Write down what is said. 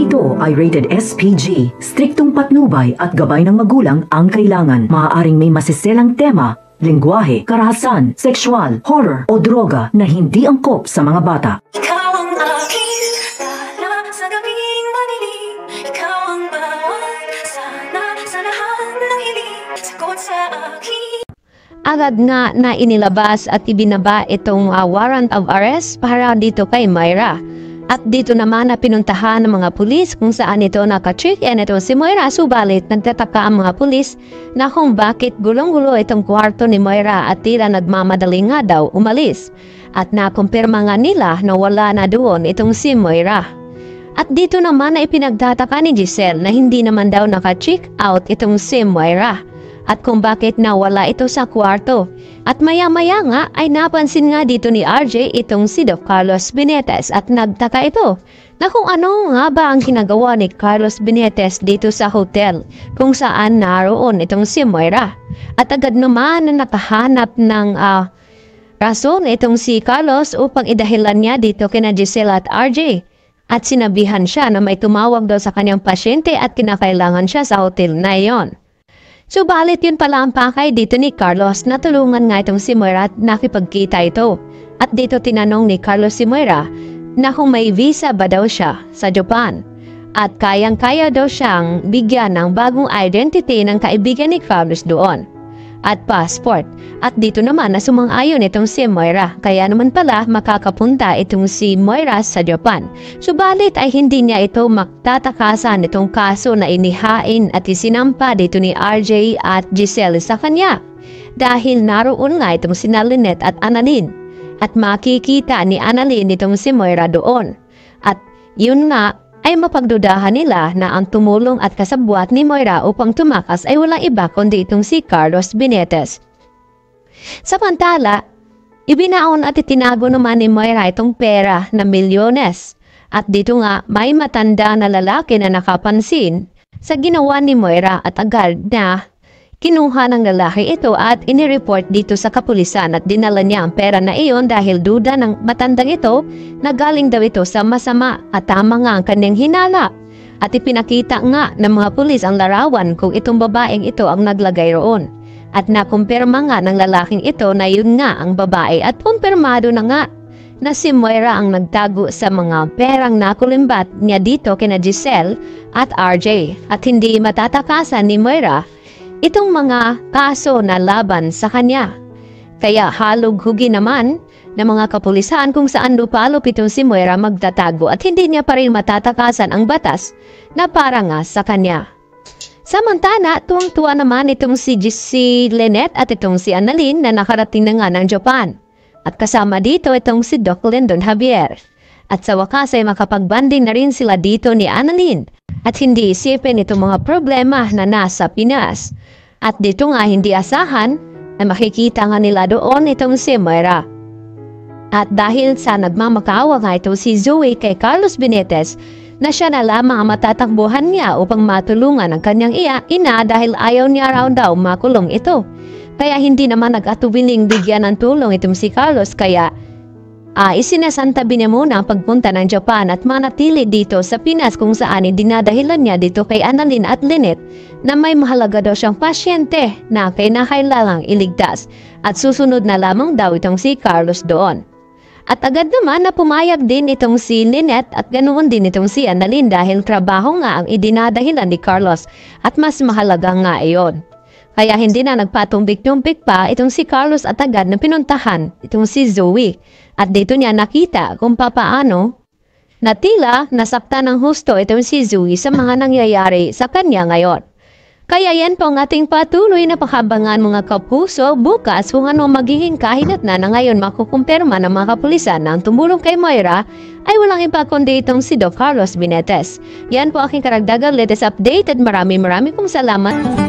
Ito ay rated SPG. Striktong patnubay at gabay ng magulang ang kailangan. Maaaring may masiselang tema, lengguwahe, karahasan, sexual, horror o droga na hindi angkop sa mga bata. Ikaw ang aking dala sa gabing madilim. Ikaw ang bawat sana sa lahat ng hiling. Sagot sa akin. Agad nga na inilabas at ibinaba itong warrant of arrest para dito kay Moira. At dito naman na pinuntahan ng mga pulis kung saan ito naka-check-in ito si Moira. Subalit nagtataka ang mga pulis na kung bakit gulong-gulo itong kwarto ni Moira at tila nagmamadali nga daw umalis. At nakumpirma nga nila na wala na doon itong si Moira. At dito naman na ipinagtataka ni Giselle na hindi naman daw naka-check out itong si Moira. At kung bakit nawala ito sa kwarto. At maya-maya nga ay napansin nga dito ni RJ itong si Doc Carlos Benitez at nagtaka ito na kung ano nga ba ang ginagawa ni Carlos Benitez dito sa hotel kung saan naroon itong si Moira. At agad naman na nakahanap ng rason itong si Carlos upang idahilan niya dito kina Giselle at RJ. At sinabihan siya na may tumawag daw sa kanyang pasyente at kinakailangan siya sa hotel na iyon. Subalit yun pala ang pakay dito ni Carlos na tulungan nga itong si Moira at nakipagkita ito. At dito tinanong ni Carlos si Moira na kung may visa ba daw siya sa Japan. At kayang-kaya daw siyang bigyan ng bagong identity ng kaibigan ni Carlos doon. At passport. At dito naman na sumang-ayon itong si Moira. Kaya naman pala makakapunta itong si Moira sa Japan. Subalit ay hindi niya ito magtatakasan itong kaso na inihain at isinampa dito ni RJ at Giselle sa kanya. Dahil naroon nga itong si Lynette at Annalyn. At makikita ni Annalyn itong si Moira doon. At yun nga ay mapagdudahan nila na ang tumulong at kasabwat ni Moira upang tumakas ay walang iba kundi itong si Carlos Benitez. Samantala, ibinaon at itinago naman ni Moira itong pera na milyones. At dito nga may matanda na lalaki na nakapansin sa ginawa ni Moira at agad na kinuha ng lalaki ito at inireport dito sa kapulisan at dinala niya ang pera na iyon dahil duda ng matandang ito na galing daw ito sa masama at tama nga ang kanyang hinala. At ipinakita nga ng mga pulis ang larawan kung itong babaeng ito ang naglagay roon. At nakumpirma nga ng lalaking ito na yun nga ang babae at kumpirmado na nga na si Moira ang nagtago sa mga perang nakulimbat niya dito kina Giselle at RJ. At hindi matatakasan ni Moira itong mga kaso na laban sa kanya. Kaya halog-hugi naman ng mga kapulisan kung saan lupalop itong si Moira magtatago at hindi niya pa rin matatakasan ang batas na para nga sa kanya. Samantala, tuwang-tuwa naman itong si Lynette at itong si Annalyn na nakarating na nga ng Japan. At kasama dito itong si Doc Lyndon Javier. At sa wakas ay makapagbanding na rin sila dito ni Annalyn at hindi isipin itong mga problema na nasa Pinas. At dito nga hindi asahan ay makikita nga nila doon itong si Moira. At dahil sa nagmamakaawa nga ito si Zoe kay Carlos Benitez na siya na lamang ang matatakbuhan niya upang matulungan ang kanyang ina dahil ayaw niya raw daw makulong ito. Kaya hindi naman nag-atubiling bigyan ng tulong itong si Carlos kaya isinasantabi niya muna ang pagpunta ng Japan at manatili dito sa Pinas kung saan dinadahilan niya dito kay Annalyn at Lynette na may mahalaga daw siyang pasyente na kailangang iligtas at susunod na lamang daw itong si Carlos doon. At agad naman na pumayag din itong si Lynette at ganoon din itong si Annalyn dahil trabaho nga ang idinadahilan ni Carlos at mas mahalaga nga iyon. Kaya hindi na nagpatumbik-tumbik pa itong si Carlos at agad na pinuntahan itong si Zoe. At dito niya nakita kung papaano na tila nasaktan ng husto itong si Zoe sa mga nangyayari sa kanya ngayon. Kaya yan po ang ating patuloy na pakabangan mga kapuso bukas kung ano magiging kahinat na ngayon makukumpirma ng mga kapulisan na ang tumulong kay Moira ay walang iba kundi itong si Doc Carlos Benitez. Yan po aking karagdagang latest update at maraming pong salamat.